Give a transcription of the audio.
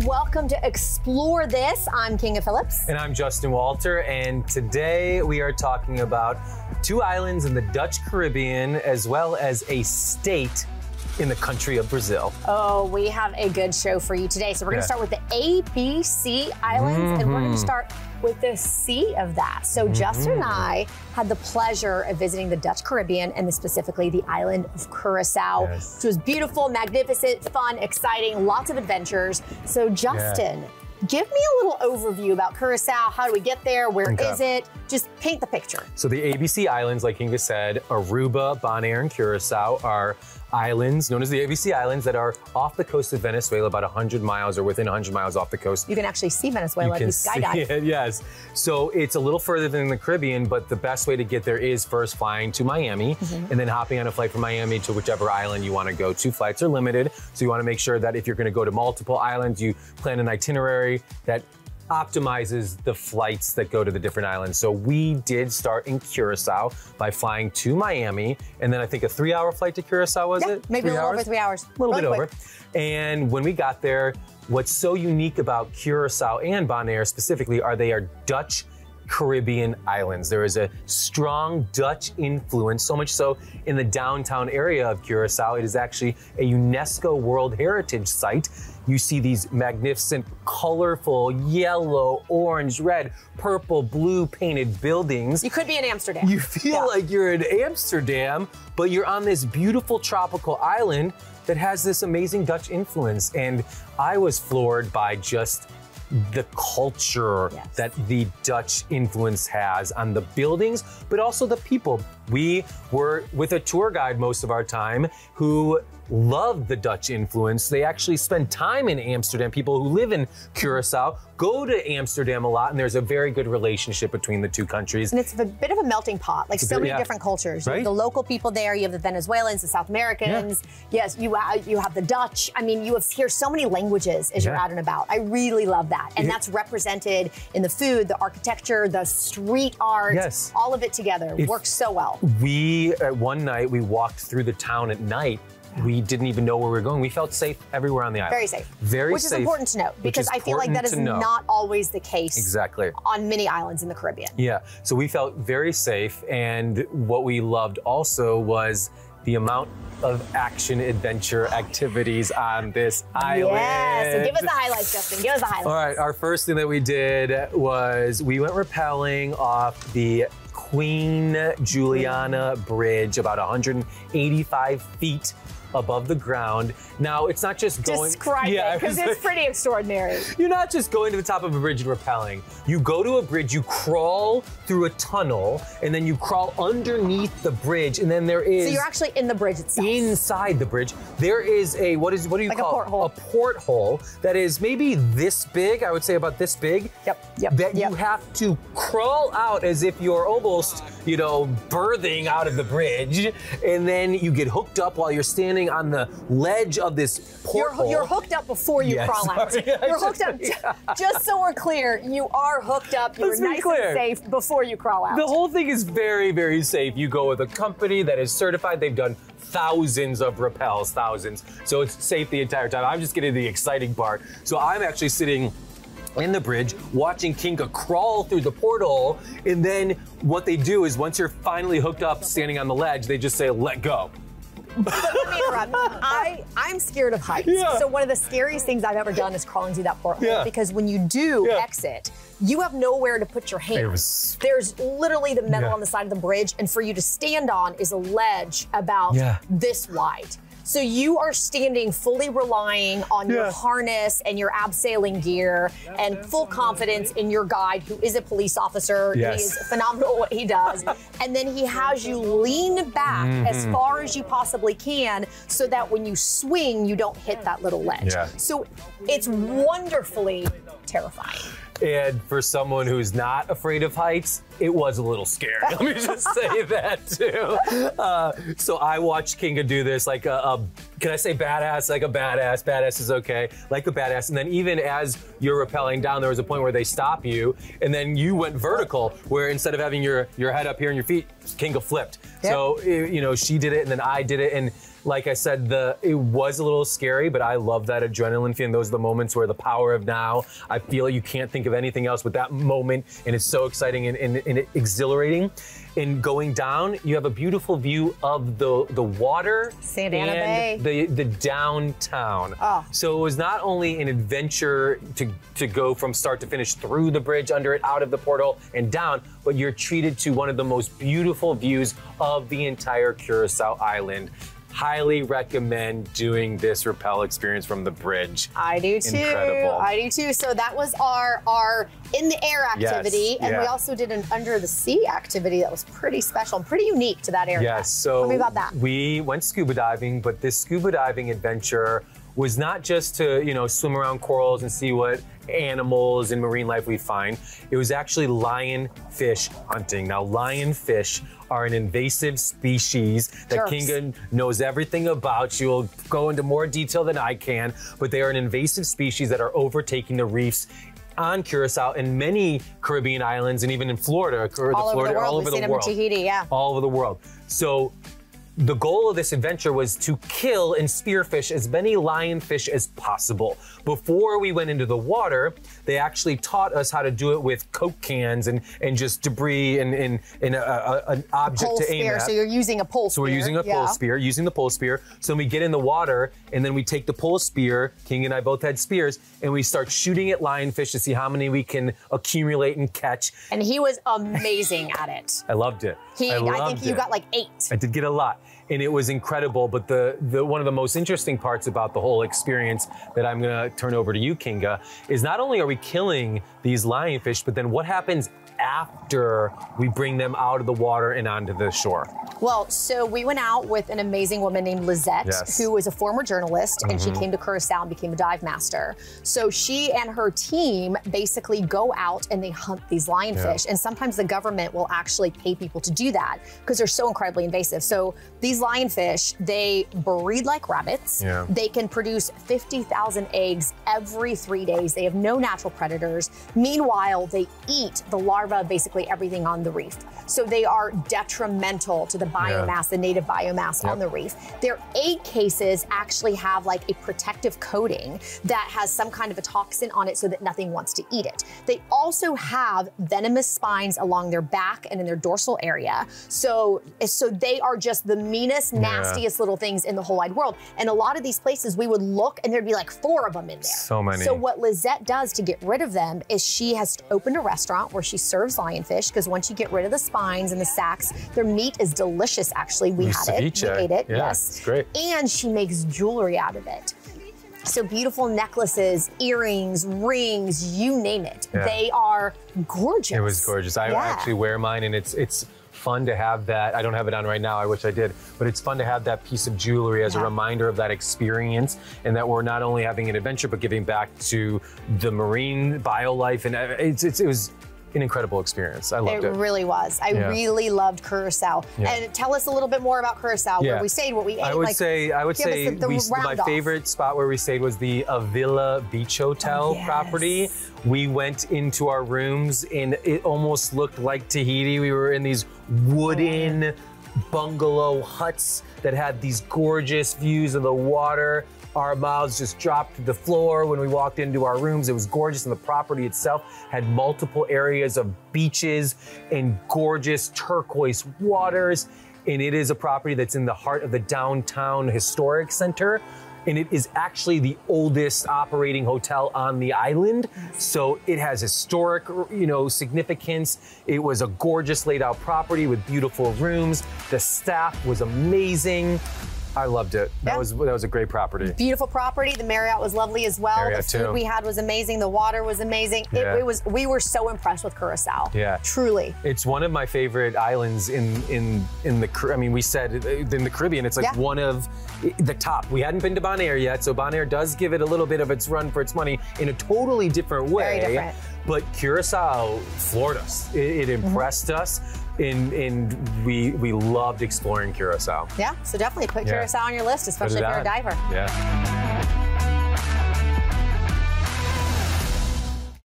welcome to Explore This. I'm Kinga Phillips. And I'm Justin Walter, and today we are talking about 2 islands in the Dutch Caribbean, as well as a state in the country of Brazil. Oh, we have a good show for you today. So we're going to start with the ABC Islands, and we're going to start with the C of that. So Justin and I had the pleasure of visiting the Dutch Caribbean, and specifically the island of Curaçao, which was beautiful, magnificent, fun, exciting, lots of adventures. So Justin, give me a little overview about Curaçao. How do we get there? Where is it? Just paint the picture. So the ABC Islands, like Kinga said, Aruba, Bonaire, and Curaçao are islands known as the ABC Islands that are off the coast of Venezuela, about 100 miles or within 100 miles off the coast. You can actually see Venezuela if you skydive. Yes. So it's a little further than the Caribbean, but the best way to get there is first flying to Miami and then hopping on a flight from Miami to whichever island you want to go to. Flights are limited, so you want to make sure that if you're going to go to multiple islands, you plan an itinerary that optimizes the flights that go to the different islands. So we did start in Curaçao by flying to Miami, and then I think a 3-hour flight to Curaçao, was it? Maybe a little over 3 hours. A little bit over. And when we got there, what's so unique about Curaçao and Bonaire specifically are they are Dutch Caribbean islands. There is a strong Dutch influence, so much so in the downtown area of Curaçao, it is actually a UNESCO World Heritage Site. You see these magnificent, colorful, yellow, orange, red, purple, blue painted buildings. You could be in Amsterdam. You feel like you're in Amsterdam, but you're on this beautiful tropical island that has this amazing Dutch influence. And I was floored by just the culture that the Dutch influence has on the buildings, but also the people. We were with a tour guide most of our time who loved the Dutch influence. They actually spend time in Amsterdam. People who live in Curaçao go to Amsterdam a lot, and there's a very good relationship between the two countries. And it's a bit of a melting pot, like so many different cultures. You have the local people there, you have the Venezuelans, the South Americans. Yes, you have the Dutch. I mean, you hear so many languages as you're out and about. I really love that. And that's represented in the food, the architecture, the street art, all of it together. Works so well. One night, we walked through the town at night. We didn't even know where we were going. We felt safe everywhere on the island. Very safe. Very safe. Which is important to note, because I feel like that is not always the case on many islands in the Caribbean. Yeah, so we felt very safe, and what we loved also was the amount of action adventure activities on this island. Yeah, so give us the highlights, Justin. Give us the highlights. All right, our first thing that we did was we went rappelling off the Queen Juliana Bridge, about 185 feet above the ground. Now, it's not just going... Describe it, because it's pretty extraordinary. You're not just going to the top of a bridge and rappelling. You go to a bridge, you crawl through a tunnel, and then you crawl underneath the bridge, and then there is... So you're actually in the bridge itself. Inside the bridge, there is a, what do you call it? A porthole. A porthole that is maybe this big, I would say about this big. That you have to crawl out as if you're almost, you know, birthing out of the bridge, and then you get hooked up while you're standing on the ledge of this porthole. You're hooked up before you crawl out. You're hooked up, just so we're clear, you are hooked up, you're nice and safe before you crawl out. The whole thing is very, very safe. You go with a company that is certified. They've done thousands of rappels, thousands. So it's safe the entire time. I'm just getting the exciting part. So I'm actually sitting in the bridge, watching Kinga crawl through the porthole, and then what they do is once you're finally hooked up, standing on the ledge, they just say, let go. But let me interrupt. I'm scared of heights. So one of the scariest things I've ever done is crawling through that porthole, because when you do exit, you have nowhere to put your hands. There's literally the metal on the side of the bridge, and for you to stand on is a ledge about this wide. So you are standing fully relying on your harness and your abseiling gear and full confidence in your guide, who is a police officer. He is phenomenal at what he does. And then he has you lean back as far as you possibly can so that when you swing, you don't hit that little ledge. So it's wonderfully terrifying. And for someone who's not afraid of heights, it was a little scary. Let me just say that too. So I watched Kinga do this like a can I say badass? Like a badass. Badass is okay. Like a badass. And then even as you're rappelling down, there was a point where they stop you, and then you went vertical, where instead of having your head up here and your feet, Kinga flipped. Yep. So, you know, she did it, and then I did it, and like I said, it was a little scary, but I love that adrenaline feeling. Those are the moments where the power of now, I feel like you can't think of anything else but that moment, and it's so exciting and exhilarating. And going down, you have a beautiful view of the water Santa Ana and Bay. the downtown. Oh. So it was not only an adventure to go from start to finish through the bridge, under it, out of the porthole, and down, but you're treated to one of the most beautiful views of the entire Curaçao Island. Highly recommend doing this rappel experience from the bridge. I do too. Incredible. I do too. So that was our in the air activity, yes, and we also did an under the sea activity that was pretty special and pretty unique to that area. Yes. So tell me about that. We went scuba diving, but this scuba diving adventure was not just to, you know, swim around corals and see what animals and marine life we find. It was actually lionfish hunting. Now, lionfish are an invasive species that Kinga knows everything about. She will go into more detail than I can, but they are an invasive species that are overtaking the reefs on Curaçao and many Caribbean islands, and even in Florida, all over the world. We've seen them in Tahiti, yeah. All over the world. So the goal of this adventure was to kill and spearfish as many lionfish as possible. Before we went into the water, they actually taught us how to do it with Coke cans and just debris and an object to aim at. So you're using a pole spear. So we're using a pole spear, using the pole spear. So we get in the water, and then we take the pole spear, King and I both had spears, and we start shooting at lionfish to see how many we can accumulate and catch. And he was amazing at it. I loved it. I think you got like 8. I did get a lot. And it was incredible, but the one of the most interesting parts about the whole experience that I'm gonna turn over to you, Kinga, is not only are we killing these lionfish, but then what happens after we bring them out of the water and onto the shore? Well, so we went out with an amazing woman named Lisette, who was a former journalist, and she came to Curaçao and became a dive master. So she and her team basically go out and they hunt these lionfish, and sometimes the government will actually pay people to do that because they're so incredibly invasive. So these lionfish, they breed like rabbits. They can produce 50,000 eggs every 3 days. They have no natural predators. Meanwhile, they eat the larvae of basically everything on the reef. So they are detrimental to the biomass, the native biomass on the reef. Their egg cases actually have like a protective coating that has some kind of a toxin on it so that nothing wants to eat it. They also have venomous spines along their back and in their dorsal area. So they are just the meanest, nastiest little things in the whole wide world. And a lot of these places we would look and there'd be like 4 of them in there. So many. So what Lisette does to get rid of them is she has opened a restaurant where she serves lionfish, because once you get rid of the spines and the sacks, their meat is delicious, actually. We had it, we ate it, yes. It's great. And she makes jewelry out of it. So beautiful necklaces, earrings, rings, you name it. They are gorgeous. It was gorgeous. I actually wear mine, and it's fun to have that. I don't have it on right now, I wish I did, but it's fun to have that piece of jewelry as a reminder of that experience, and that we're not only having an adventure, but giving back to the marine biolife, and it was an incredible experience. I loved it. It really was. I really loved Curaçao. And tell us a little bit more about Curaçao, where we stayed, what we ate. I would say my favorite spot where we stayed was the Avila Beach Hotel property. We went into our rooms and it almost looked like Tahiti. We were in these wooden bungalow huts that had these gorgeous views of the water. Our mouths just dropped to the floor when we walked into our rooms. It was gorgeous, and the property itself had multiple areas of beaches and gorgeous turquoise waters. And it is a property that's in the heart of the downtown historic center. And it is actually the oldest operating hotel on the island. So it has historic, significance. It was a gorgeous laid out property with beautiful rooms. The staff was amazing. I loved it. That was a great property. Beautiful property. The Marriott was lovely as well. Marriott the food we had was amazing. The water was amazing. We were so impressed with Curaçao. Yeah. Truly. It's one of my favorite islands in the, we said in the Caribbean, it's like one of the top. We hadn't been to Bonaire yet, so Bonaire does give it a little bit of its run for its money in a totally different way. Very different. But Curaçao floored us. It impressed us, and we loved exploring Curaçao. Yeah, so definitely put Curaçao on your list, especially if you're a diver. Yeah.